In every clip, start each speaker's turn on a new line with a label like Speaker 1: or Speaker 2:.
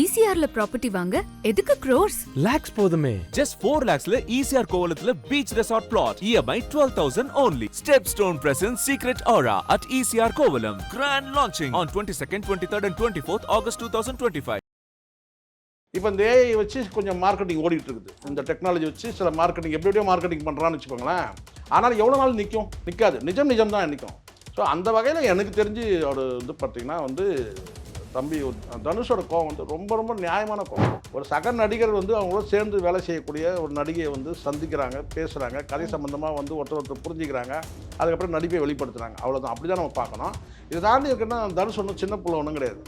Speaker 1: ECRல property வாங்க எதுக்கு crores?
Speaker 2: lakhs போதுமே.
Speaker 3: Just 4 lakhsல ECR கோவலத்துல beach resort plot. EMI 12,000 only. Stepstone presents Secret Aura at ECR Kovalam. Grand launching on 22nd, 23rd and 24th August 2025.
Speaker 4: இப்போ இந்த AI வச்சு கொஞ்சம் marketing ஓடிட்டு இருக்குது. இந்த டெக்னாலஜி வச்சு சில மார்க்கெட்டிங் எப்படியோ மார்க்கெட்டிங் பண்ணுறான்னு வச்சுக்கோங்களேன். ஆனால் எவ்வளோ நாள் நிற்கும்? நிற்காது. நிஜம் தான் நிற்கும். ஸோ அந்த வகையில் எனக்கு தெரிஞ்சு அவர் வந்து பார்த்திங்கன்னா வந்து தம்பி தனுஷோட கோவம் வந்து ரொம்ப நியாயமான கோவம். ஒரு சக நடிகர் வந்து அவங்களோட சேர்ந்து வேலை செய்யக்கூடிய ஒரு நடிகையை வந்து சந்திக்கிறாங்க, பேசுகிறாங்க, கதை சம்மந்தமாக வந்து ஒருத்தர் புரிஞ்சுக்கிறாங்க, அதுக்கப்புறம் நடிப்பை வெளிப்படுத்துகிறாங்க. அவ்வளோதான். அப்படி தான் நம்ம பார்க்கணும். இதை தாண்டி இருக்குன்னா தனுஷ் ஒன்றும் சின்ன பிள்ளை ஒன்றும் கிடையாது.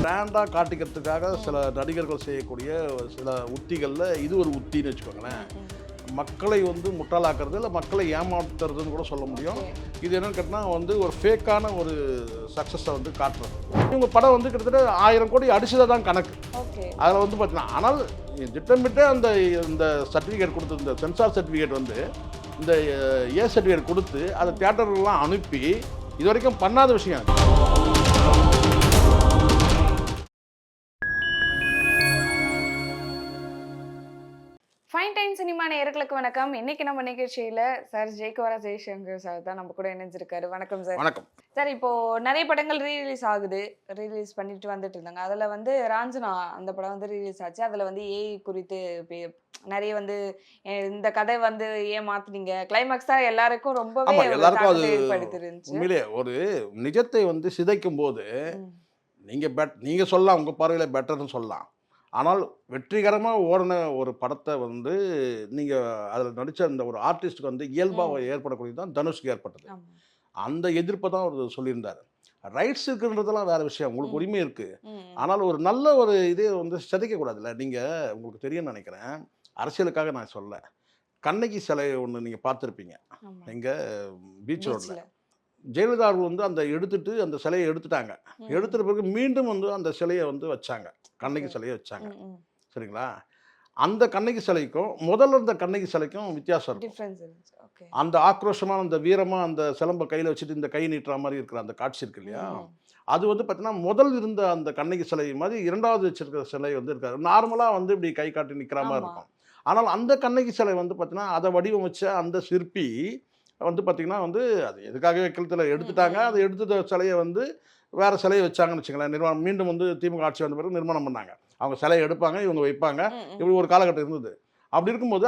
Speaker 4: பிராண்டாக காட்டிக்கிறதுக்காக சில நடிகர்கள் செய்யக்கூடிய சில உத்திகளில் இது ஒரு உத்தின்னு வச்சுக்கோங்களேன். மக்களை வந்து முட்டாளாக்குறது இல்லை மக்களை ஏமாத்துறதுன்னு கூட சொல்ல முடியும். இது என்னன்னு கேட்டால் வந்து ஒரு ஃபேக்கான ஒரு சக்ஸஸை வந்து காட்டுறது. இவங்க படம் வந்து கிட்டத்தட்ட 1000 கோடி அடிச்சதை தான் கணக்கு. அதில் வந்து பார்த்தீங்கன்னா ஆனால் திட்டமிட்டு இந்த சர்டிஃபிகேட் கொடுத்து இந்த சென்சார் சர்டிஃபிகேட் வந்து இந்த ஏ சர்டிஃபிகேட் கொடுத்து அதை தியேட்டர்லாம் அனுப்பி இது வரைக்கும் பண்ணாத விஷயம்.
Speaker 5: ஃபைன் டைம் சினிமா நேயர்களுக்கு வணக்கம். இன்னைக்கு நம்ம நிகழ்ச்சியில சார் ஜெயக்குமார ஜெய்சங்கர் சார் தான் நம்ம கூட இணைஞ்சிருக்காரு. வணக்கம் சார்.
Speaker 4: வணக்கம்
Speaker 5: சார். இப்போ நிறைய படங்கள் ரீரிலீஸ் ஆகுது, ரீரிலீஸ் பண்ணிட்டு வந்துட்டு இருந்தாங்க. அதுல வந்து ராஞ்சனா அந்த படம் வந்து ரீரிலீஸ் ஆச்சு. அதுல வந்து ஏஐ குறித்து நிறைய வந்து இந்த கதை வந்து ஏன் மாத்துனீங்க, கிளைமாக்ஸ் தான் எல்லாருக்கும் ரொம்பவே ஏற்படுத்திருந்துச்சு.
Speaker 4: உண்மையிலே ஒரு நிஜத்தை வந்து சிதைக்கும் போது நீங்க சொல்லலாம், உங்க பார்வையில பெட்டர்னு சொல்லலாம். ஆனால் வெற்றிகரமாக ஓடின ஒரு படத்தை வந்து நீங்கள் அதில் நடித்த அந்த ஒரு ஆர்டிஸ்ட்டுக்கு வந்து இயல்பாக ஏற்படக்கூடியது தான் தனுஷ்க்கு ஏற்பட்டது. அந்த எதிர்ப்பை தான் அவர் சொல்லியிருந்தார். ரைட்ஸ் இருக்குன்றதெல்லாம் வேறு விஷயம், உங்களுக்கு உரிமை இருக்குது. ஆனால் ஒரு நல்ல ஒரு இதே வந்து சிதைக்கக்கூடாதுல்ல. நீங்கள் உங்களுக்கு தெரியும்னு நினைக்கிறேன், அரசியலுக்காக நான் சொல்ல, கண்ணகி சிலை ஒன்று நீங்கள் பார்த்துருப்பீங்க எங்கள் பீச் ரோட்டில். ஜெயலலிதா அவர்கள் வந்து அந்த சிலையை எடுத்துட்டாங்க. எடுத்துட்ட பிறகு மீண்டும் வந்து அந்த சிலையை வந்து வச்சாங்க, கண்ணகி சிலையை வச்சாங்க. சரிங்களா? அந்த கண்ணகி சிலைக்கும் முதல்ல இருந்த கண்ணகி சிலைக்கும் வித்தியாசம் இருக்கும். அந்த ஆக்ரோஷமான அந்த வீரமாக அந்த சிலம்பை கையில் வச்சுட்டு இந்த கை நீட்டுற மாதிரி இருக்கிற அந்த காட்சி இருக்கு இல்லையா, அது வந்து பார்த்தீங்கன்னா முதல் இருந்த அந்த கண்ணகி சிலை மாதிரி இரண்டாவது வச்சிருக்கிற சிலை வந்து இருக்காது. நார்மலாக வந்து இப்படி கை காட்டி நிற்கிற மாதிரி இருக்கும். ஆனால் அந்த கண்ணகி சிலை வந்து பார்த்தீங்கன்னா அதை வடிவமைச்ச அந்த சிற்பி வந்து பார்த்திங்கன்னா வந்து அது எதுக்காக வைக்கிறதுல எடுத்துட்டாங்க. அதை எடுத்த சிலையை வந்து வேறு சிலையை வச்சாங்கன்னு வச்சுங்களேன். நிர்மாணம் மீண்டும் வந்து திமுக ஆட்சி வந்த பிறகு நிர்மாணம் பண்ணாங்க. அவங்க சிலையை எடுப்பாங்க, இவங்க வைப்பாங்க. இப்படி ஒரு காலகட்டம் இருந்தது. அப்படி இருக்கும்போது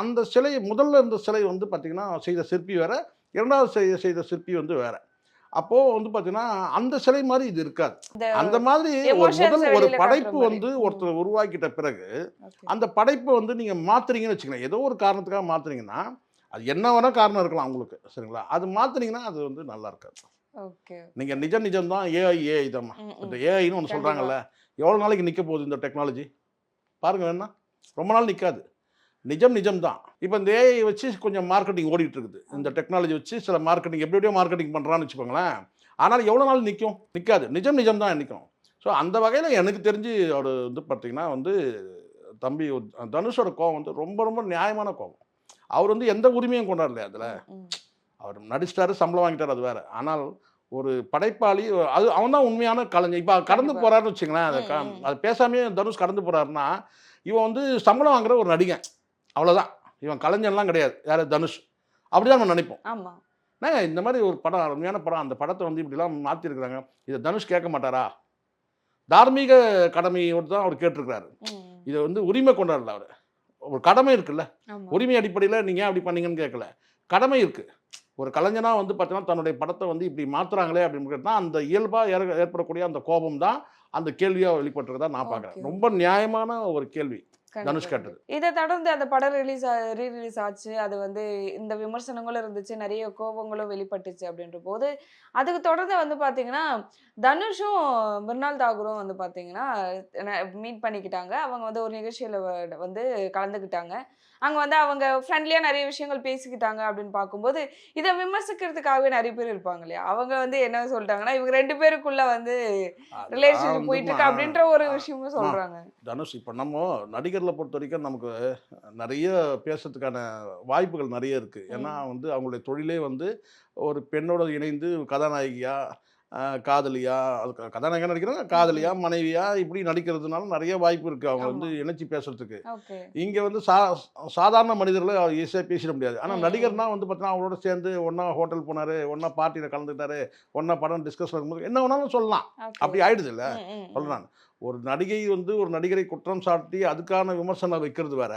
Speaker 4: அந்த சிலை முதல்ல இருந்த சிலை வந்து பார்த்திங்கன்னா செய்த சிற்பி வேறு, இரண்டாவது செய்த சிற்பி வந்து வேறு. அப்போது வந்து பார்த்திங்கன்னா அந்த சிலை மாதிரி இது இருக்காது. அந்த மாதிரி ஒரு படைப்பு வந்து ஒருத்தர் உருவாக்கிட்ட பிறகு அந்த படைப்பை வந்து நீங்கள் மாற்றுறீங்கன்னு வச்சுக்கலாம். ஏதோ ஒரு காரணத்துக்காக மாற்றுறீங்கன்னா அது என்ன வேணால் காரணம் இருக்கலாம் உங்களுக்கு. சரிங்களா? அது மாற்றினீங்கன்னா அது வந்து நல்லா இருக்காது. நீங்கள் நிஜம் தான். ஏஐ தான். இந்த ஏஐன்னு ஒன்று சொல்கிறாங்கல்ல, எவ்வளோ நாளைக்கு நிற்க போகுது இந்த டெக்னாலஜி பாருங்கள். வேணா ரொம்ப நாள் நிற்காது. நிஜம் தான். இப்போ இந்த ஏஐ வச்சு கொஞ்சம் மார்க்கெட்டிங் ஓடிட்டு இருக்குது. இந்த டெக்னாலஜி வச்சு சில மார்க்கெட்டிங் எப்படியோ மார்க்கெட்டிங் பண்ணுறான்னு வச்சுக்கோங்களேன். ஆனால் எவ்வளோ நாள் நிற்கும்? நிற்காது. நிஜம் தான் நிற்கும். ஸோ அந்த வகையில் எனக்கு தெரிஞ்சு அவர் வந்து பார்த்திங்கன்னா வந்து தம்பி தனுஷோட கோவம் வந்து ரொம்ப நியாயமான கோவம். அவர் வந்து எந்த உரிமையும் கொண்டாடலையா அதில். அவர் நடிச்சிட்டாரு, சம்பளம் வாங்கிட்டார், அது வேறு. ஆனால் ஒரு படைப்பாளி, அது அவன் தான் உண்மையான கலைஞர். இப்போ கடந்து போகிறாருன்னு வச்சுங்களேன், அது பேசாமே தனுஷ் கடந்து போகிறாருன்னா இவன் வந்து சம்பளம் வாங்குற ஒரு நடிகன், அவ்வளோதான். இவன் கலைஞர்லாம் கிடையாது. யார்? தனுஷ். அப்படி தான் நம்ம நினைப்போம். இந்த மாதிரி ஒரு படம், அருமையான படம், அந்த படத்தை வந்து இப்படிலாம் மாற்றிருக்கிறாங்க. இதை தனுஷ் கேட்க மாட்டாரா? தார்மீக கடமையோடு தான் அவர் கேட்டிருக்கிறாரு. இதை வந்து உரிமை கொண்டாடல. அவர் ஒரு கடமை இருக்குல்ல, உரிமை அடிப்படையில் நீங்கள் அப்படி பண்ணீங்கன்னு கேட்கல, கடமை இருக்குது. ஒரு கலைஞனாக வந்து பார்த்தீங்கன்னா தன்னுடைய படத்தை வந்து இப்படி மாற்றுறாங்களே அப்படின்னு கேட்டால் அந்த இயல்பாக ஏற்படக்கூடிய அந்த கோபம் தான் அந்த கேள்வியாக வெளிப்பட்டிருக்கதா நான் பார்க்குறேன். ரொம்ப நியாயமான ஒரு கேள்வி தனுஷ் கேட்டது.
Speaker 5: இதை தொடர்ந்து அந்த படம் ரீரிலீஸ் ஆச்சு. அது வந்து இந்த விமர்சனங்களும் இருந்துச்சு, நிறைய கோபங்களும் வெளிப்பட்டுச்சு. அப்படின்ற போது அதுக்கு தொடர்ந்து வந்து பார்த்தீங்கன்னா தனுஷும் மிர்னால் தாகூரும் வந்து பார்த்தீங்கன்னா மீட் பண்ணிக்கிட்டாங்க. அவங்க வந்து ஒரு நிகழ்ச்சியில் வந்து கலந்துக்கிட்டாங்க. அங்கே வந்து அவங்க ஃப்ரெண்ட்லியாக நிறைய விஷயங்கள் பேசிக்கிட்டாங்க. அப்படின்னு பார்க்கும்போது இதை விமர்சிக்கிறதுக்காகவே நிறைய பேர் இருப்பாங்க இல்லையா, அவங்க வந்து என்ன சொல்லிட்டாங்கன்னா இவங்க 2 பேருக்குள்ள வந்து ரிலேஷன்ஷிப் போயிட்டு இருக்கு அப்படின்ற ஒரு விஷயமும் சொல்கிறாங்க.
Speaker 4: தனுஷ் இப்போ நம்ம நடிகர்களை பொறுத்த வரைக்கும் நமக்கு நிறைய பேசுறதுக்கான வாய்ப்புகள் நிறைய இருக்குது. ஏன்னா வந்து அவங்களுடைய தொழிலே வந்து ஒரு பெண்ணோட இணைந்து கதாநாயகியாக காதலியா, அது கதாநாயகன் நடிக்கிறாங்க, காதலியா, மனைவியா இப்படி நடிக்கிறதுனால நிறைய வாய்ப்பு இருக்குது அவங்க வந்து
Speaker 5: ஆமா.
Speaker 4: இணைச்சி பேசுறதுக்கு.
Speaker 5: ஓகே.
Speaker 4: இங்கே வந்து சாதாரண மனிதர்களை ஈஸியாக பேசிட முடியாது. ஆனால் நடிகர்னா வந்து பார்த்தீங்கன்னா அவங்களோட சேர்ந்து ஒன்றா ஹோட்டல் போனார், ஒன்றா பார்ட்டியில் கலந்துக்கிட்டாரு, ஒன்றா படம் டிஸ்கஸ் பண்ணும்போது என்ன வேணாலும் சொல்லலாம்.
Speaker 5: ஓகே.
Speaker 4: அப்படி ஆயிடுது இல்லை.
Speaker 5: ம், ம், ம்.
Speaker 4: சொல்கிறேன், ஒரு நடிகை வந்து ஒரு நடிகரை குற்றம் சாட்டி அதுக்கான விமர்சனம் வைக்கிறது வேற,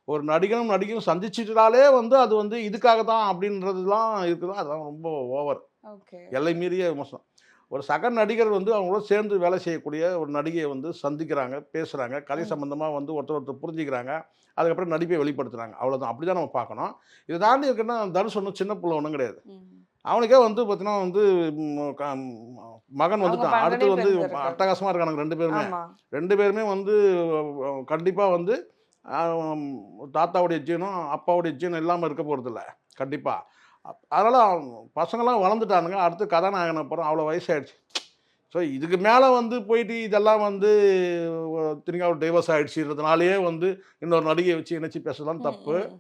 Speaker 4: ஒரு நடிகனும் நடிகையும் சந்திச்சிட்டாலே வந்து அது வந்து இதுக்காக தான் அப்படின்றதுலாம் இருக்குதோ அதெல்லாம் ரொம்ப ஓவர்,
Speaker 5: ஓகே.
Speaker 4: எல்லை மீறிய விமர்சனம். ஒரு சக நடிகர் வந்து அவங்களோட சேர்ந்து வேலை செய்யக்கூடிய ஒரு நடிகையை வந்து சந்திக்கிறாங்க, பேசுகிறாங்க, கதை சம்மந்தமாக வந்து ஒருத்தர் புரிஞ்சுக்கிறாங்க, அதுக்கப்புறம் நடிப்பை வெளிப்படுத்துகிறாங்க, அவ்வளோதான். அப்படி தான் நம்ம பார்க்கணும். இதை தாண்டி இருக்குன்னா தனுஷ் ஒன்றும் சின்ன பிள்ளை ஒன்றும் கிடையாது.
Speaker 5: ம்.
Speaker 4: அவனுக்கே வந்து பார்த்தீங்கன்னா வந்து மகன்
Speaker 5: அவங்க
Speaker 4: வந்துட்டான்,
Speaker 5: மகனே
Speaker 4: அடுத்து வந்து
Speaker 5: பிறந்திருக்காரு.
Speaker 4: அட்டகாசமாக இருக்கானுங்க ரெண்டு பேருமே.
Speaker 5: ஆமா.
Speaker 4: ரெண்டு பேருமே வந்து கண்டிப்பாக வந்து தாத்தாவுடைய ஜீனும் அப்பாவுடைய ஜீனும் இல்லாமல் இருக்க போகிறதில்ல கண்டிப்பாக. அதனால் பசங்களாம் வளர்ந்துட்டானுங்க, அடுத்து கதாநாயகனை அப்புறம் அவ்வளோ வயசாகிடுச்சு. ஸோ இதுக்கு மேலே வந்து போயிட்டு இதெல்லாம் வந்து திரும்ப அவர் டைவர்ஸ் ஆகிடுச்சுன்றதுனாலேயே வந்து இன்னொரு நடிகையை வச்சு இணைச்சி பேசலாம் தப்பு.
Speaker 5: ம், ம்.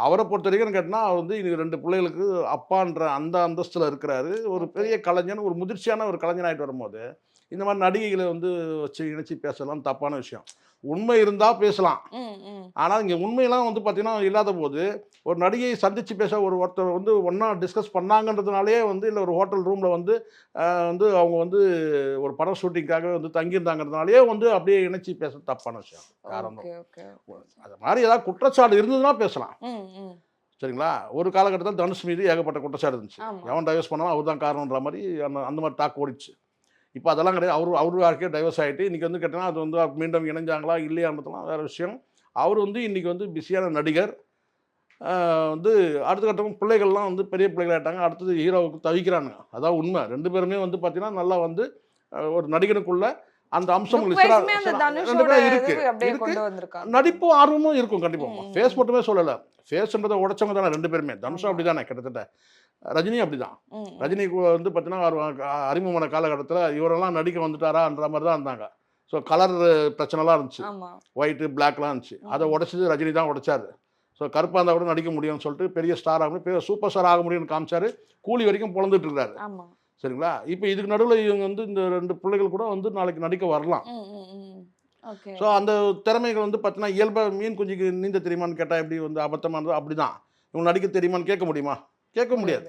Speaker 4: அவரை பொறுத்த வரைக்கும் கேட்டால் அவர் வந்து இன்னைக்கு 2 பிள்ளைகளுக்கு அப்பான்ற அந்த அந்தஸ்தில் இருக்கிறாரு. ஒரு பெரிய கலைஞன், ஒரு முதிர்ச்சியான ஒரு கலைஞன் ஆகிட்டு வரும்போது இந்த மாதிரி நடிகைகளை வந்து வச்சு இணைச்சி பேசலாம் தப்பான விஷயம். உண்மை இருந்தால் பேசலாம்.
Speaker 5: ம், ம்.
Speaker 4: ஆனால் இங்கே உண்மையெல்லாம் வந்து பார்த்தீங்கன்னா இல்லாத போது ஒரு நடிகையை சந்தித்து பேச ஒருத்தர் வந்து ஒன்றா டிஸ்கஸ் பண்ணாங்கன்றதுனாலே வந்து இல்லை ஒரு ஹோட்டல் ரூமில் வந்து வந்து அவங்க வந்து ஒரு படம் ஷூட்டிங்காக வந்து தங்கியிருந்தாங்கிறதுனாலே வந்து அப்படியே இணைச்சி பேச தப்பான விஷயம். காரணம்
Speaker 5: ஓகே, ஓகே.
Speaker 4: அது மாதிரி ஏதாவது குற்றச்சாட்டு இருந்ததுன்னா பேசலாம்.
Speaker 5: ம், ம்.
Speaker 4: சரிங்களா? ஒரு காலகட்டத்தில் தனுஷ் மீது ஏகப்பட்ட குற்றச்சாட்டு இருந்துச்சு.
Speaker 5: ஆமா.
Speaker 4: எவன் டைவர்ஸ் பண்ணாலும் அவர் தான் காரணன்ற மாதிரி அந்த மாதிரி டாக் ஓடிச்சு. இப்போ அதெல்லாம் கிடையாது. அவரு யாருக்கே டைவர்ஸ் ஆகிட்டு இன்றைக்கி வந்து கேட்டிங்கன்னா அது வந்து மீண்டும் இணைஞ்சாங்களா இல்லையான்றதுலாம் வேறு விஷயம். அவர் வந்து இன்றைக்கி வந்து பிஸியான நடிகர். வந்து அடுத்த கட்டமும் பிள்ளைகள்லாம் வந்து பெரிய பிள்ளைகள் ஆகிட்டாங்க. அடுத்தது ஹீரோவுக்கு தவிக்கிறானுங்க. அதான் உண்மை. 2 பேருமே வந்து பார்த்தீங்கன்னா நல்லா வந்து ஒரு நடிகனுக்குள்ள அந்த அம்சங்கள்
Speaker 5: Look wise-மே அந்த தனுஷோட
Speaker 4: இருக்கு.
Speaker 5: இது அப்படியே
Speaker 4: இருக்கு.
Speaker 5: கொண்டு வந்திருக்காங்க.
Speaker 4: நடிப்பும் ஆர்வமும் இருக்கும் கண்டிப்பாக.
Speaker 5: ம்.
Speaker 4: ஃபேஸ் மட்டுமே சொல்லலை. ஃபேஸ்ன்றதை உடைச்சவங்க தானே 2 பேருமே. தனுஷும் அப்படி தானே கிட்டத்தட்ட. ரஜினி அப்படி தான்.
Speaker 5: ம், ம்.
Speaker 4: ரஜினிக்கு வந்து பார்த்தீங்கன்னா அவர் அறிமுகமான காலகட்டத்தில் இவரெல்லாம் நடிக்க வந்துட்டாரான்ற மாதிரி தான் இருந்தாங்க. ஸோ கலர் பிரச்சனைலாம் இருந்துச்சு,
Speaker 5: ஆமா.
Speaker 4: ஒயிட்டு பிளாக்லாம் இருந்துச்சு. அதை உடைச்சது ரஜினி தான் உடைச்சாரு. ஸோ கருப்பாக இருந்தால் கூட நடிக்க முடியும்னு சொல்லிட்டு பெரிய ஸ்டார் ஆக முடியும், சூப்பர் ஸ்டார் ஆக முடியும்னு காமிச்சாரு. கூலி வரைக்கும் பொழந்துட்டு இருக்காரு.
Speaker 5: ஆமா.
Speaker 4: சரிங்களா? இப்போ இதுக்கு நடுவில் இவங்க வந்து இந்த 2 பிள்ளைகள் கூட வந்து நாளைக்கு நடிக்க வரலாம்.
Speaker 5: ம், ம், ம். ஓகே.
Speaker 4: ஸோ அந்த திறமைகள் வந்து பார்த்தீங்கன்னா இயல்பாக மீன் குஞ்சுக்கு நீந்த தெரியுமான்னு கேட்டால் எப்படி வந்து அபத்தமானது அப்படி தான். இவங்க நடிக்க தெரியுமான்னு கேட்க முடியுமா? கேட்க முடியாது.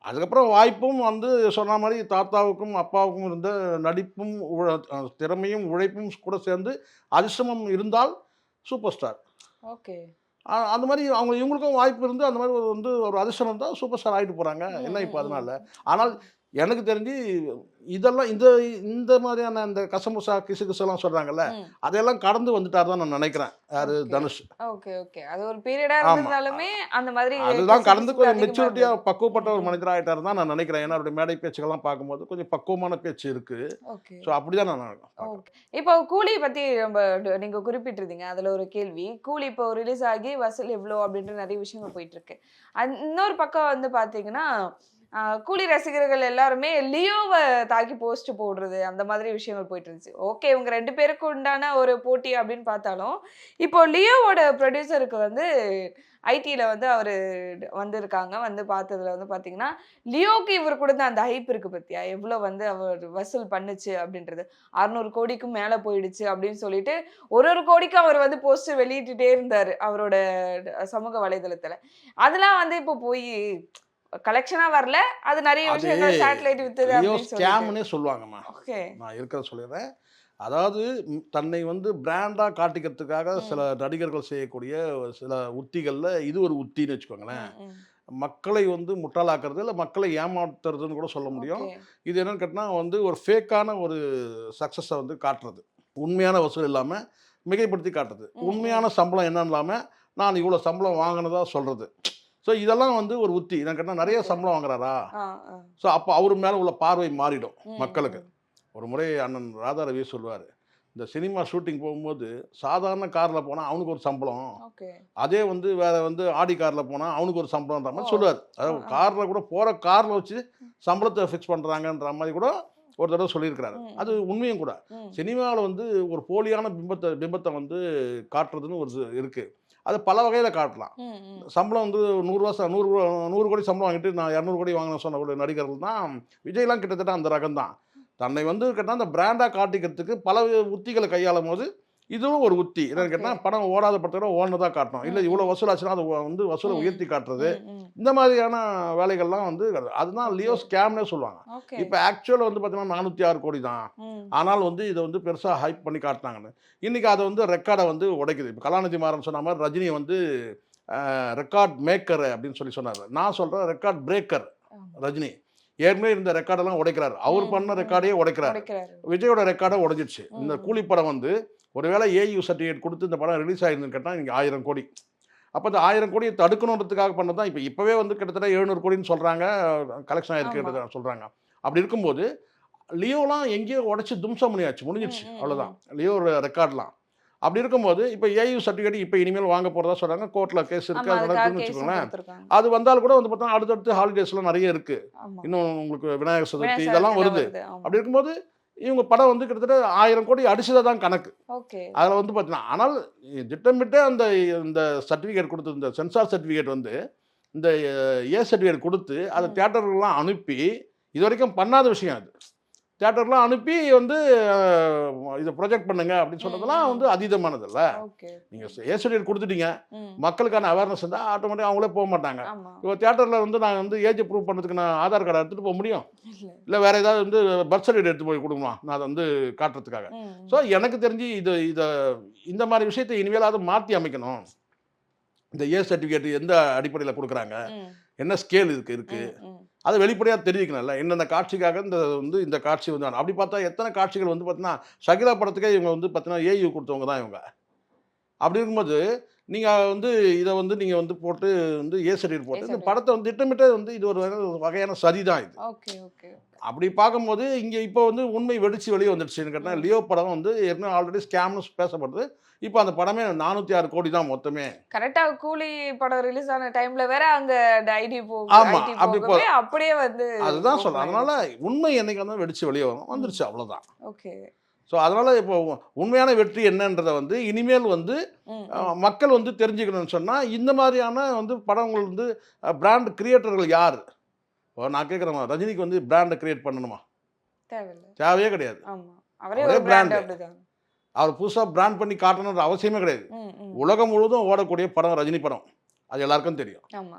Speaker 4: அதுக்கப்புறம் வாய்ப்பும் வந்து சொன்ன மாதிரி தாத்தாவுக்கும் அப்பாவுக்கும் இருந்த நடிப்பும் திறமையும் உழைப்பும் கூட சேர்ந்து அதிர்ஷ்டமும் இருந்தால் சூப்பர் ஸ்டார்.
Speaker 5: ஓகே.
Speaker 4: அந்த மாதிரி அவங்க இவங்களுக்கும் வாய்ப்பு இருந்து அந்த மாதிரி வந்து ஒரு அதிர்ஷ்டம் இருந்தால் சூப்பர் ஸ்டார் ஆகிட்டு போகிறாங்க. என்ன இப்போ அதனால. ஆனால் எனக்கு தெரிஞ்சு இதெல்லாம் இந்த மாதிரியான இந்த கசமுசா கிசுகிசெல்லாம் சொல்கிறாங்கல்ல, அதையெல்லாம் கடந்து வந்துட்டார் தான் நான் நினைக்கிறேன். யார்? தனுஷ்.
Speaker 5: Okay, okay. அது ஒரு பீரியடா
Speaker 4: ஆமா.
Speaker 5: இருந்தாலுமே அந்த மாதிரி
Speaker 4: அதுதான் கடந்து கொஞ்சம்
Speaker 5: அதிகமா
Speaker 4: மெச்சூரிட்டியாக
Speaker 5: இருந்தது.
Speaker 4: பக்குவப்பட்ட ஒரு மனிதராக ஆகிட்டார் தான் நான் நினைக்கிறேன். ஏன்னா அவருடைய மேடை பேச்சுக்கெல்லாம் பார்க்கும்போது கொஞ்சம் பக்குவமான பேச்சு இருக்குது.
Speaker 5: ஓகே.
Speaker 4: ஸோ அப்படி தான் நான் பார்க்குறேன்.
Speaker 5: ஓகே. இப்போ கூலி பத்தி நீங்க குறிப்பிட்டிருந்தீங்க. அதுல ஒரு கேள்வி. கூலி இப்போ ரிலீஸ் ஆகி வசூல் எவ்வளோ அப்படின்ற நிறைய விஷயங்கள் போயிட்டு இருக்கு. இன்னொரு பக்கம் வந்து பாத்தீங்கன்னா கூலி ரசிகர்கள் எல்லாருமே லியோவை தாக்கி போஸ்ட் போடுறது அந்த மாதிரி விஷயங்கள் போயிட்டு இருந்துச்சு. ஓகே, இவங்க 2 பேருக்கு உண்டான ஒரு போட்டி அப்படின்னு பார்த்தாலும் இப்போ லியோவோட ப்ரொடியூசருக்கு வந்து ஐடியில் வந்து அவர் வந்திருக்காங்க. வந்து பார்த்ததுல வந்து பார்த்தீங்கன்னா லியோக்கு இவர் கொடுத்த அந்த ஹைப் இருக்கு பத்தியா, எவ்வளோ வந்து அவர் வசூல் பண்ணுச்சு அப்படின்றது 600 கோடிக்கும் மேலே போயிடுச்சு அப்படின்னு சொல்லிட்டு ஒரு கோடிக்கும் அவர் வந்து போஸ்ட் வெளியிட்டுட்டே இருந்தார் அவரோட சமூக வலைதளத்தில். அதெல்லாம் வந்து இப்போ போய் கலெக்ஷனா வரல, அது நிறைய விஷயங்கள் சேட்டலைட் வித்துது
Speaker 4: லியோ
Speaker 5: அப்படின்னு
Speaker 4: ஸ்கேம்னே சொல்லுவாங்கம்மா.
Speaker 5: ஓகே.
Speaker 4: நான் இருக்கிறத சொல்லிடுறேன். அதாவது தன்னை வந்து பிராண்டாக காட்டிக்கிறதுக்காக சில நடிகர்கள் செய்யக்கூடிய சில உத்திகளில் இது ஒரு உத்தின்னு வச்சுக்கோங்களேன். மக்களை வந்து முட்டாளாக்குறது இல்லை மக்களை ஏமாத்துறதுன்னு கூட சொல்ல முடியும். இது என்னன்னு கேட்டால் வந்து ஒரு ஃபேக்கான ஒரு சக்ஸஸை வந்து காட்டுறது, உண்மையான வசூல் இல்லாமல் மிகைப்படுத்தி காட்டுறது, உண்மையான சம்பளம் என்னன்னு இல்லாமல் நான் இவ்வளோ சம்பளம் வாங்கினதா சொல்கிறது. ஸோ இதெல்லாம் வந்து ஒரு உத்தி. நான் கேட்டால் நிறைய சம்பளம் வாங்குறாரா, ஸோ அப்போ அவர் மேலே உள்ள பார்வை மாறிடும் மக்களுக்கு. ஒரு முறை அண்ணன் ராதா ரவி சொல்லுவார், இந்த சினிமா ஷூட்டிங் போகும்போது சாதாரண காரில் போனால் அவனுக்கு ஒரு சம்பளம், அதே வந்து வேறு வந்து ஆடி காரில் போனால் அவனுக்கு ஒரு சம்பளம்ன்ற மாதிரி சொல்லுவார். அதாவது காரில் கூட போகிற காரில் வச்சு சம்பளத்தை ஃபிக்ஸ் பண்ணுறாங்கன்ற மாதிரி கூட ஒரு தடவை சொல்லியிருக்கிறாரு. அது உண்மையும் கூட. சினிமாவில் வந்து ஒரு போலியான பிம்பத்தை வந்து காட்டுறதுன்னு ஒரு இருக்குது. அது பல வகையில் காட்டலாம்.
Speaker 5: ம், ம்.
Speaker 4: சம்பளம் வந்து 100 கோடி சம்பளம் வாங்கிட்டு நான் 200 கோடி வாங்கின சொன்ன ஒரு நடிகர்கள் தான் விஜய்லாம் கிட்டத்தட்ட அந்த ரகம் தான். தன்னை வந்து கேட்டால் அந்த பிராண்டாக காட்டிக்கிறதுக்கு பல உத்திகளை கையாளும் போது இதுவும் ஒரு உத்தி. என்னன்னு கேட்டால் படம் ஓடாத படத்தோட ஓடுனதாக காட்டணும், இல்லை இவ்வளோ வசூலாச்சுன்னா அதை வந்து வசூலை உயர்த்தி காட்டுறது, இந்த மாதிரியான வேலைகள்லாம் வந்து அதுதான் லியோ ஸ்கேம்னே சொல்லுவாங்க. இப்போ ஆக்சுவலாக வந்து பார்த்தீங்கன்னா 406 கோடி தான், ஆனால் வந்து இதை வந்து பெருசாக ஹைப் பண்ணி காட்டினாங்கன்னு. இன்றைக்கி அதை வந்து ரெக்கார்டை வந்து உடைக்குது. இப்போ கலாநிதி மாறன் சொன்ன மாதிரி ரஜினி வந்து ரெக்கார்ட் மேக்கர் அப்படின்னு சொன்னார். நான் சொல்கிறேன் ரெக்கார்ட் பிரேக்கர் ரஜினி. ஏற்கனவே இந்த ரெக்கார்டெல்லாம் உடைக்கிறார். அவர் பண்ண ரெக்கார்டையே உடைக்கிறார். விஜயோட ரெக்கார்டை உடைஞ்சிடுச்சு. இந்த கூலி படம் வந்து ஒருவேளை ஏயு சர்டிஃபிகேட் கொடுத்து இந்த படம் ரிலீஸ் ஆயிருந்துன்னு கேட்டால் இன்றைக்கி 1000 கோடி. அப்போ இந்த 1000 கோடியை தடுக்கணுன்றதுக்காக பண்ணது தான். இப்போவே வந்து கிட்டத்தட்ட 700 கோடின்னு சொல்கிறாங்க, கலெக்ஷன் ஆகிருக்கு சொல்கிறாங்க. அப்படி இருக்கும்போது லியோலாம் எங்கேயோ உடச்சி தும்சம் முடிஞ்சிடுச்சு, அவ்வளோதான் லியோ ரெக்கார்ட்லாம். அப்படி இருக்கும்போது இப்போ ஏயு சர்டிஃபிகேட் இப்போ இனிமேல் வாங்க போகிறதா சொல்கிறாங்க. கோர்ட்டில் கேஸ் இருக்குது, அது நடக்குதுன்னு வச்சுக்கோங்களேன். அது வந்தால் கூட வந்து பார்த்தா அடுத்தடுத்து ஹாலிடேஸ்லாம் நிறைய இருக்குது. இன்னும் உங்களுக்கு விநாயகர் சதுர்த்தி இதெல்லாம் வருது. அப்படி இருக்கும்போது இவங்க படம் வந்து கிட்டத்தட்ட 1000 கோடி அடிச்சதை தான் கணக்கு. அதில் வந்து பார்த்தீங்கன்னா ஆனால் திட்டமிட்டு இந்த சர்டிஃபிகேட் கொடுத்து இந்த சென்சார் சர்டிஃபிகேட் வந்து இந்த ஏ சர்டிஃபிகேட் கொடுத்து அதை தியேட்டர்கள்லாம் அனுப்பி இது வரைக்கும் பண்ணாத விஷயம். அது தியேட்டர்லாம் அனுப்பி வந்து இதை ப்ரொஜெக்ட் பண்ணுங்க அப்படின்னு சொன்னதெல்லாம் வந்து அதீதமானது இல்லை. நீங்கள் ஏ சர்டிஃபிகேட் கொடுத்துட்டீங்க, மக்களுக்கான அவேர்னஸ் இருந்தால் ஆட்டோமேட்டிக்காக அவங்களே போக மாட்டாங்க. இப்போ தியேட்டரில் வந்து நான் வந்து ஏஜ் ப்ரூவ் பண்ணுறதுக்கு நான் ஆதார் கார்டை எடுத்துகிட்டு போக முடியும், இல்லை வேறு ஏதாவது வந்து பர்த் சர்டிஃபிகேட் எடுத்து போய் கொடுக்கணுமா நான் அதை வந்து காட்டுறதுக்காக. ஸோ எனக்கு தெரிஞ்சு இதை இந்த மாதிரி விஷயத்தை இனிமேலாவது மாற்றி அமைக்கணும். இந்த ஏ சர்டிஃபிகேட் எந்த அடிப்படையில் கொடுக்குறாங்க, என்ன ஸ்கேல் இருக்கு அதை வெளிப்படையாக தெரிவிக்கணும்ல. என்னென்ன காட்சிக்காக இந்த காட்சி வந்து அப்படி பார்த்தா எத்தனை காட்சிகள் வந்து பார்த்தீங்கன்னா ஷகிலா படத்துக்கே இவங்க வந்து பார்த்தீங்கன்னா ஏயு கொடுத்தவங்க தான் இவங்க. அப்படி இருக்கும்போது நீங்கள் வந்து இதை வந்து நீங்கள் வந்து போட்டு வந்து ஏ சர்டிஃபிகேட் போட்டு இந்த படத்தை வந்து திட்டமிட்டே வந்து இது ஒரு வகையான சதி தான் இது. அப்படி பார்க்கும்போது இங்கே இப்போ வந்து உண்மை வெடிச்சு வெளியே வந்துடுச்சுன்னு கேட்டால் லியோ படம் வந்து ஏற்கனவே ஆல்ரெடி ஸ்கேம்னு பேசப்படுது. இப்போ அந்த படமே 406 கோடி தான் மொத்தமே.
Speaker 5: கரெக்டாக கூலி படம் ரிலீஸ் ஆன டைம்ல வேற அங்க ஐடி
Speaker 4: ஆமாம் அப்படி
Speaker 5: அப்படியே வந்து
Speaker 4: அதுதான் சொல்கிறேன். அதனால உண்மை என்னைக்கு வந்து வெடிச்சு வெளியே வந்துருச்சு, அவ்வளோதான்.
Speaker 5: ஓகே.
Speaker 4: ஸோ அதனால் இப்போ உண்மையான வெற்றி என்னன்றதை வந்து இனிமேல் வந்து மக்கள் வந்து தெரிஞ்சுக்கணும்னு சொன்னால் இந்த மாதிரியான வந்து படங்கள் வந்து பிராண்ட் கிரியேட்டர்கள் யார். நான் கேட்குறேன், ரஜினிக்கு வந்து பிராண்டை கிரியேட் பண்ணணுமா? தேவையே கிடையாது. அவரே பிராண்டு. அவர் புதுசாக பிராண்ட் பண்ணி காட்டணுன்ற அவசியமே கிடையாது. உலகம் முழுவதும் ஓடக்கூடிய படம் ரஜினி படம், அது எல்லாருக்கும் தெரியும்.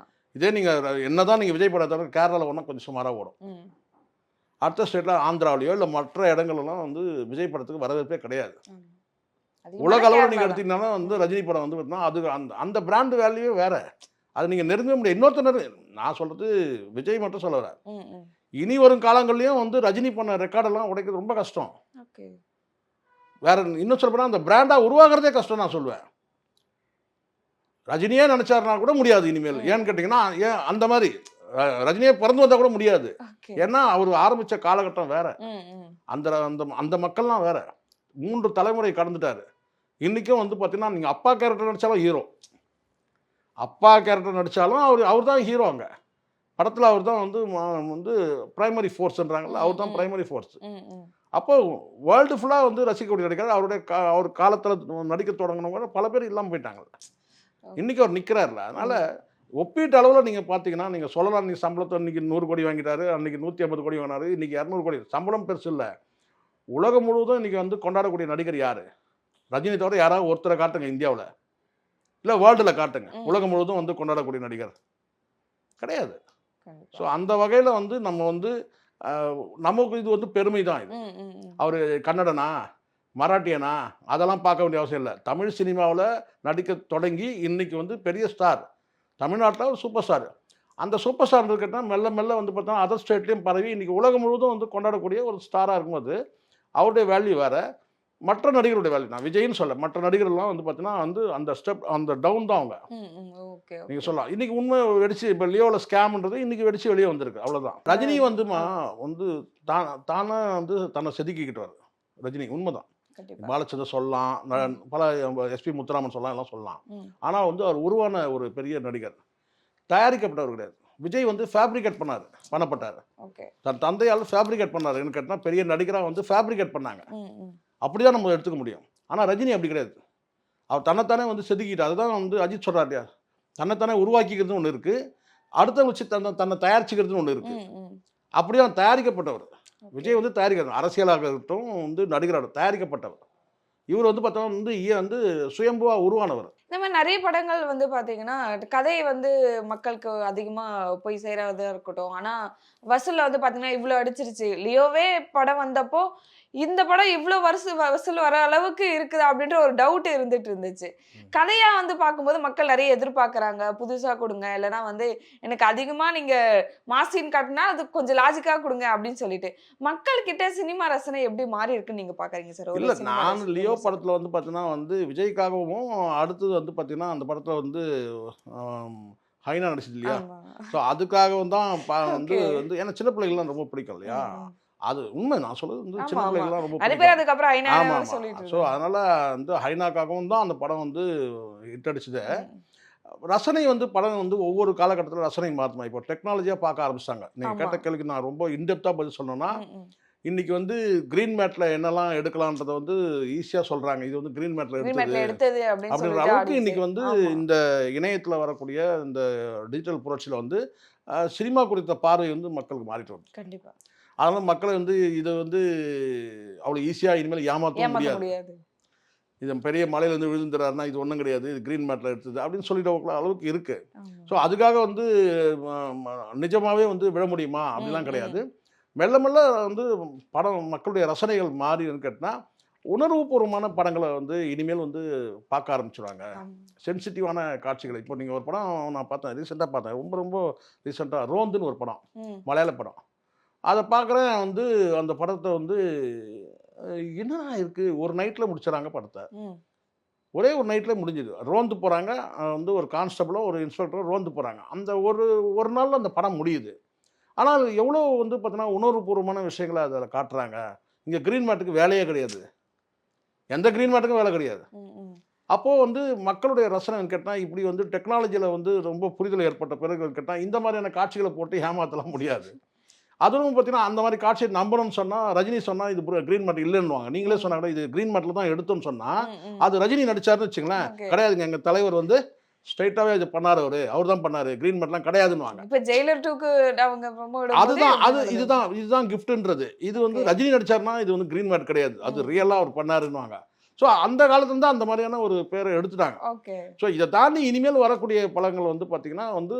Speaker 4: இதே நீங்கள் என்னதான் நீங்கள் விஜய் படம் தவிர கேரளாவில் ஒன்றா கொஞ்சம் சுமாராக ஓடும். அடுத்த ஸ்டேட்டில் ஆந்திராவிலையோ இல்லை மற்ற இடங்கள்லாம் வந்து விஜய் படத்துக்கு வரவேற்பே கிடையாது. உலக அளவில் நீங்கள் எடுத்தீங்கன்னாலும் வந்து ரஜினி படம் வந்து பார்த்தீங்கன்னா அது அந்த பிராண்டு வேல்யூவே வேறு. அது நீங்கள் நெருங்க முடியாது. இன்னொருத்தர் நான் சொல்கிறது விஜய் மட்டும் சொல்ல வரேன், இனி வரும் காலங்கள்லையும் வந்து ரஜினி பண்ண ரெக்கார்டெல்லாம் உடைக்கிறது ரொம்ப கஷ்டம். வேற இன்னும் சொல்ல போனால் அந்த பிராண்டாக உருவாகிறதே கஷ்டம் நான் சொல்லுவேன். ரஜினியே நினச்சாருனா கூட முடியாது இனிமேல். ஏன்னு கேட்டிங்கன்னா அந்த மாதிரி ரஜினியே பிறந்து வந்தால் கூட முடியாது. ஏன்னா அவர் ஆரம்பித்த காலகட்டம் வேற, அந்த அந்த அந்த மக்கள்லாம் வேற. 3 தலைமுறை கடந்துட்டாரு. இன்றைக்கும் வந்து பார்த்தீங்கன்னா நீங்கள் அப்பா கேரக்டர் நடித்தாலும் ஹீரோ, அப்பா கேரக்டர் நடித்தாலும் அவர் தான் ஹீரோ. அங்கே படத்தில் அவர் தான் வந்து பிரைமரி ஃபோர்ஸ்ன்றாங்கல்ல, அவர் தான் பிரைமரி ஃபோர்ஸ். அப்போ வேர்ல்டு ஃபுல்லாக வந்து ரசிக்கக்கூடிய நடிக்கிறார். அவர் காலத்தில் நடிக்க தொடங்கினவங்க பல பேர் இல்லாமல் போயிட்டாங்க. இன்றைக்கி அவர் நிற்கிறார்ல. அதனால் ஒப்பீட்டு அளவில் நீங்கள் பார்த்தீங்கன்னா நீங்கள் சொல்லலாம், நீங்கள் சம்பளத்தை இன்றைக்கி 100 கோடி வாங்கிட்டாரு, அன்றைக்கி 150 கோடி வாங்கினாரு, இன்றைக்கி 200 கோடி. சம்பளம் பெருசு இல்லை. உலகம் முழுவதும் இன்றைக்கி வந்து கொண்டாடக்கூடிய நடிகர் யார்? ரஜினி தவிர யாராவது ஒருத்தரை காட்டுங்க இந்தியாவில், இல்லை வேர்ல்டில் காட்டுங்க. உலகம் முழுவதும் வந்து கொண்டாடக்கூடிய நடிகர் கிடையாது. ஸோ அந்த வகையில் வந்து நம்ம வந்து நமக்கு இது வந்து பெருமை தான். இது அவர் கன்னடனா மராட்டியனா அதெல்லாம் பார்க்க வேண்டிய அவசியம் இல்லை. தமிழ் சினிமாவில் நடிக்க தொடங்கி இன்றைக்கி வந்து பெரிய ஸ்டார், தமிழ்நாட்டில் ஒரு சூப்பர் ஸ்டார். அந்த சூப்பர் ஸ்டார் இருக்கட்டா மெல்ல மெல்ல வந்து பார்த்தா அதர் ஸ்டேட்லேயும் பரவி இன்றைக்கி உலகம் முழுவதும் வந்து கொண்டாடக்கூடிய ஒரு ஸ்டாராக இருக்கும்போது அவருடைய வேல்யூ வேறு, மற்ற நடிகருடைய வேல்யூ. நான் விஜய்னு சொல்ல, மற்ற நடிகர்கள்லாம் வந்து பார்த்தீங்கன்னா வந்து அந்த ஸ்டெப் அந்த டவுன் தான் அவங்க. நீங்கள் சொல்லலாம் இன்றைக்கி உண்மை வெடிச்சு இப்போ லியோவில் ஸ்கேம்ன்றது இன்றைக்கி வெடிச்சு வெளியே வந்திருக்கு, அவ்வளோதான். ரஜினி வந்து தானே வந்து தன்னை செதுக்கிக்கிட்டார் ரஜினி, உண்மைதான். பாலச்சந்தர் சொல்லலாம், பல எஸ்பி முத்துராமன் சொல்லலாம், எல்லாம் சொல்லலாம். ஆனால் வந்து அவர் உருவான ஒரு பெரிய நடிகர், தயாரிக்கப்பட்டவர் கிடையாது. விஜய் வந்து ஃபேப்ரிகேட் பண்ணப்பட்டார். தன் தந்தையால் ஃபேப்ரிகேட் பண்ணார். என்ன கேட்டால் பெரிய நடிகராக வந்து ஃபேப்ரிகேட் பண்ணாங்க. அப்படிதான் நம்ம எடுத்துக்க முடியும். ஆனால் ரஜினி அப்படி கிடையாது. அவர் தன்னைத்தானே வந்து செதுக்கிட்டார். அதுதான் வந்து அஜித் சொல்றாரு இல்லையா, தன்னைத்தானே உருவாக்கிக்கிறது ஒன்று இருக்கு, அடுத்தவங்க வச்சு தன்னை தயாரிச்சுக்கிறதுன்னு ஒன்று இருக்கு. அப்படியே அவன் தயாரிக்கப்பட்டவர். விஜய் வந்து தயாரிக்கிறார், அரசியலாக இருக்கட்டும் வந்து நடிகராக தயாரிக்கப்பட்டவர். இவர் வந்து பார்த்தோம்னா வந்து வந்து சுயம்புவா உருவானவர்.
Speaker 5: இந்த மாதிரி நிறைய படங்கள் வந்து பாத்தீங்கன்னா கதையை வந்து மக்களுக்கு அதிகமா போய் சேராதா இருக்கட்டும். ஆனா வசூல்ல வந்து பாத்தீங்கன்னா இவ்வளவு அடிச்சிருச்சு. லியோவே படம் வந்தப்போ இந்த படம் இவ்வளவு வசூல் வர அளவுக்கு இருக்குது அப்படின்ற ஒரு டவுட் இருந்துட்டு இருந்துச்சு. கதையா வந்து பார்க்கும்போது மக்கள் நிறைய எதிர்பார்க்கறாங்க, புதுசா கொடுங்க, இல்லைன்னா வந்து எனக்கு அதிகமா நீங்க மாசின் காட்டினா அது கொஞ்சம் லாஜிக்கா கொடுங்க அப்படின்னு சொல்லிட்டு மக்கள் கிட்ட சினிமா ரசனை எப்படி மாறி இருக்குன்னு நீங்க பாக்குறீங்க சார்?
Speaker 4: இல்லை, நான் லியோ படத்தில் வந்து பார்த்தீங்கன்னா வந்து விஜய்க்காகவும் அடுத்தது வந்து பார்த்தீங்கன்னா அந்த படத்தில் வந்து ஹைனா நடிச்சது இல்லையா, ஸோ அதுக்காகவும் தான் வந்து வந்து ஏன்னா சின்ன பிள்ளைகள்லாம் ரொம்ப பிடிக்கும் இல்லையா, அது உண்மை. நான் சொல்றது வந்து சின்ன பிள்ளைகள்லாம் ரொம்ப பிடிக்கும். ஆமாம், ஸோ அதனால வந்து ஹைனாக்காகவும் தான் அந்த படம் வந்து ஹிட் அடிச்சது. ரசனை வந்து படம் வந்து ஒவ்வொரு காலகட்டத்தில் ரசனை மாற்றணும். இப்போ டெக்னாலஜியாக பார்க்க ஆரம்பிச்சிட்டாங்க. நீங்கள் கேட்ட கேள்விக்கு நான் ரொம்ப இன்டெப்த்தாக பதில் சொன்னேன்னா, இன்னைக்கு வந்து கிரீன் மேட்ல என்னெல்லாம் எடுக்கலான்றதை வந்து ஈஸியாக சொல்றாங்க. இது வந்து கிரீன் மேட்ல எடுத்தது அப்படின்ற அளவுக்கு இன்னைக்கு வந்து இந்த இணையத்தில் வரக்கூடிய இந்த டிஜிட்டல் புரட்சியில் வந்து சினிமா குறித்த பார்வை வந்து மக்களுக்கு மாறிட்டு வருது.
Speaker 5: கண்டிப்பா.
Speaker 4: அதனால மக்களை வந்து இதை வந்து அவ்வளோ ஈஸியாக இனிமேல் ஏமாற்ற முடியாது. இது பெரிய மலையில இருந்து விழுந்துறாருன்னா இது ஒன்றும் கிடையாது, இது கிரீன் மேட்ல எடுத்தது அப்படின்னு சொல்லிட்டு அளவுக்கு இருக்கு. ஸோ அதுக்காக வந்து நிஜமாவே வந்து விழ முடியுமா அப்படிலாம் கிடையாது. மெல்ல மெல்ல வந்து படம் மக்களுடைய ரசனைகள் மாறின்னு கேட்டால் உணர்வுபூர்வமான படங்களை வந்து இனிமேல் வந்து பார்க்க ஆரம்பிச்சுடுவாங்க. சென்சிட்டிவான காட்சிகளை இப்போ நீங்கள் ஒரு படம் நான் பார்த்தேன், ரீசெண்டாக பார்த்தேன், ரொம்ப ரொம்ப ரீசெண்டாக ரோந்துன்னு ஒரு படம், மலையாள படம். அதை பார்க்குறேன் வந்து அந்த படத்தை வந்து என்னடா இருக்குது, ஒரு நைட்டில் முடிச்சிடறாங்க படத்தை. ஒரே ஒரு நைட்டில் முடிஞ்சுது. ரோந்து போகிறாங்க, வந்து ஒரு கான்ஸ்டபிளோ ஒரு இன்ஸ்பெக்டரோ ரோந்து போகிறாங்க. அந்த ஒரு நாளில் அந்த படம் முடியுது. ஆனால் எவ்வளோ வந்து பார்த்தீங்கன்னா உணர்வுபூர்வமான விஷயங்களை அதில் காட்டுறாங்க. இங்கே கிரீன் மேட்டுக்கு வேலையே கிடையாது, எந்த கிரீன் மேட்டுக்கும் வேலை கிடையாது. அப்போது வந்து மக்களுடைய ரசனை கேட்டால் இப்படி வந்து டெக்னாலஜியில் வந்து ரொம்ப புரிதல் ஏற்பட்ட பிறகு கேட்டால் இந்த மாதிரியான காட்சிகளை போட்டு ஏமாற்றலாம் முடியாது. அதுவும் பார்த்தீங்கன்னா அந்த மாதிரி காட்சியை நம்பணும்னு சொன்னால் ரஜினி சொன்னால் இது கிரீன் மேட் இல்லைன்னுவாங்க. நீங்களே சொன்னா கூட இது கிரீன் மேட்டில் தான் எடுத்தோம்னு சொன்னால் அது ரஜினி நடிச்சாருன்னு வச்சுங்களேன், கிடையாதுங்க, எங்கள் தலைவர் வந்து ஸ்ட்ரைட்டாகவே இது பண்ணார், அவர் தான் பண்ணார், கிரீன் மேட்லாம் கிடையாதுன்னுவாங்க.
Speaker 5: இப்போ ஜெயிலர் 2க்கு
Speaker 4: அதுதான் இதுதான் கிஃப்ட்ன்றது. இது வந்து ரஜினி நடிச்சாருன்னா இது வந்து கிரீன் மேட் கிடையாது, அது ரியலாக அவர் பண்ணாருன்னுவாங்க. ஸோ அந்த காலத்துல தான் அந்த மாதிரியான ஒரு பேரை எடுத்துட்டாங்க. ஸோ இதை தாண்டி இனிமேல் வரக்கூடிய படங்கள் வந்து பார்த்தீங்கன்னா வந்து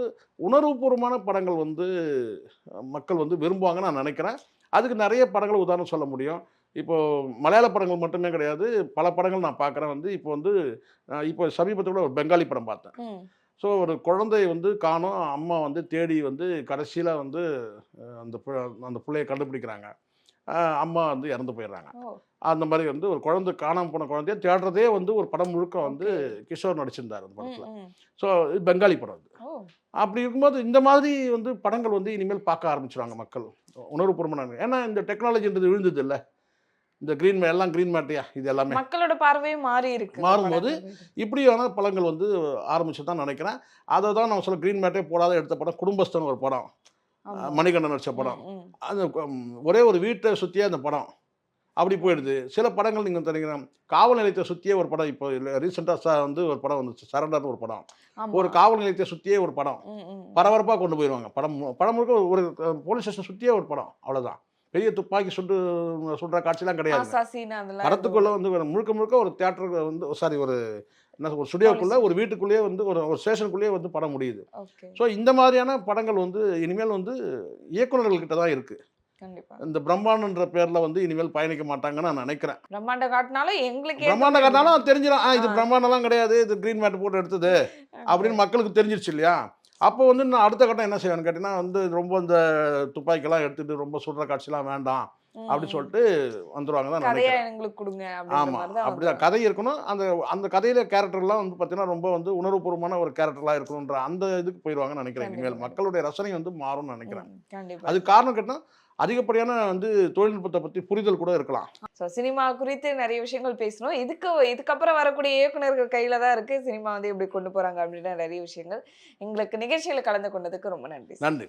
Speaker 4: உணர்வுபூர்வமான படங்கள் வந்து மக்கள் வந்து விரும்புவாங்கன்னு நான் நினைக்கிறேன். அதுக்கு நிறைய படங்கள் உதாரணம் சொல்ல முடியும். இப்போது மலையாள படங்கள் மட்டுமே கிடையாது, பல படங்கள் நான் பார்க்குறேன். வந்து இப்போ சமீபத்தில் கூட ஒரு பெங்காலி படம் பார்த்தேன். ஸோ ஒரு குழந்தை வந்து காணோம், அம்மா வந்து தேடி வந்து கடைசியில் வந்து அந்த பிள்ளையை கண்டுபிடிக்கிறாங்க, அம்மா வந்து இறந்து போயிடுறாங்க. அந்த மாதிரி வந்து ஒரு குழந்தை காணாமல் போன குழந்தைய தேடுறதே வந்து ஒரு படம் முழுக்க வந்து கிஷோர் நடிச்சிருந்தார் அந்த படத்தில். ஸோ இது பெங்காலி படம் அது. அப்படி இருக்கும்போது இந்த மாதிரி வந்து படங்கள் வந்து இனிமேல் பார்க்க ஆரம்பிச்சிடுவாங்க மக்கள் உணர்வுபூர்வமான. ஏன்னா இந்த டெக்னாலஜின்றது விழுந்தது இல்லை, இந்த கிரீன் எல்லாம் கிரீன் மேட்டையா இது எல்லாமே
Speaker 5: மக்களோட பார்வையும் மாறும்போது
Speaker 4: இப்படியான படங்கள் வந்து ஆரம்பிச்சு தான் நினைக்கிறேன். அதை தான் நான் சொல்ல, கிரீன் மேட்டே போடாத எடுத்த படம் குடும்பஸ்தன் ஒரு படம், மணிகண்டன் நடிச்ச படம். அந்த ஒரே ஒரு வீட்டை சுற்றியே அந்த படம் அப்படி போயிடுது. சில படங்கள் நீங்கள் தெரியுங்க, காவல் நிலையத்தை சுற்றியே ஒரு படம், இப்போ ரீசெண்டாக வந்து ஒரு படம் வந்துச்சு, சரண்டர்னு ஒரு படம். ஒரு காவல் நிலையத்தை சுற்றியே ஒரு படம் பரபரப்பாக கொண்டு போயிடுவாங்க. படம் முழுக்க ஒரு போலீஸ் ஸ்டேஷன் சுற்றியே ஒரு படம், அவ்வளோதான். பெரிய துப்பாக்கி சுடுற காட்சிலாம் கிடையாது. படத்துக்குள்ளே வந்து முழுக்க முழுக்க ஒரு தியேட்டருக்கு வந்து ஒரு ஸ்டுடியோக்குள்ளே ஒரு வீட்டுக்குள்ளேயே வந்து ஒரு ஸ்டேஷனுக்குள்ளேயே வந்து படம் முடியுது. ஸோ இந்த மாதிரியான படங்கள் வந்து இனிமேல் வந்து இயக்குநர்கள்கிட்ட தான் இருக்குது. இந்த பிரம்மாண்டன்ற பேர்ல வந்து இனிமேல் பயணிக்க மாட்டாங்கன்னு நான் நினைக்கிறேன்.
Speaker 5: பிரம்மாண்டம்
Speaker 4: காட்டினாலும் தெரிஞ்சிடும், இது பிரம்மாண்டம்லாம் கிடையாது, இது கிரீன் மேட் போட்டு எடுத்தது அப்படின்னு மக்களுக்கு தெரிஞ்சிருச்சு இல்லையா. அப்போ வந்து நான் அடுத்த கட்டம் என்ன செய்வேன்னு கேட்டீங்கன்னா வந்து ரொம்ப இந்த துப்பாக்கிலாம் எடுத்துட்டு ரொம்ப சுடுற காட்சிலாம் வேண்டாம் அப்படின்னு சொல்லிட்டு வந்துருவாங்க தான் நினைக்கிறேன். ஆமா, அப்படிதான் கதை இருக்கணும். அந்த கதையில கேரக்டர்லாம் வந்து பார்த்தீங்கன்னா ரொம்ப வந்து உணர்வுபூர்வமான ஒரு கேரக்டர்லாம் இருக்கணுன்ற அந்த இதுக்கு போயிடுவாங்கன்னு நினைக்கிறேன். இனிமேல் மக்களுடைய ரசனை வந்து மாறும்னு நினைக்கிறேன். அது காரணம் கேட்டால் அதிகப்படியான வந்து தொழில்நுட்பத்தை பற்றி புரிதல் கூட இருக்கலாம்.
Speaker 5: ஸோ சினிமா குறித்து நிறைய விஷயங்கள் பேசணும். இதுக்கப்புறம் வரக்கூடிய இயக்குநர்கள் கையில் தான் இருக்குது சினிமா வந்து எப்படி கொண்டு போகிறாங்க அப்படின்ற நிறைய விஷயங்கள். எங்களுக்கு நிகழ்ச்சியில் கலந்து கொண்டதுக்கு ரொம்ப நன்றி.
Speaker 4: நன்றி.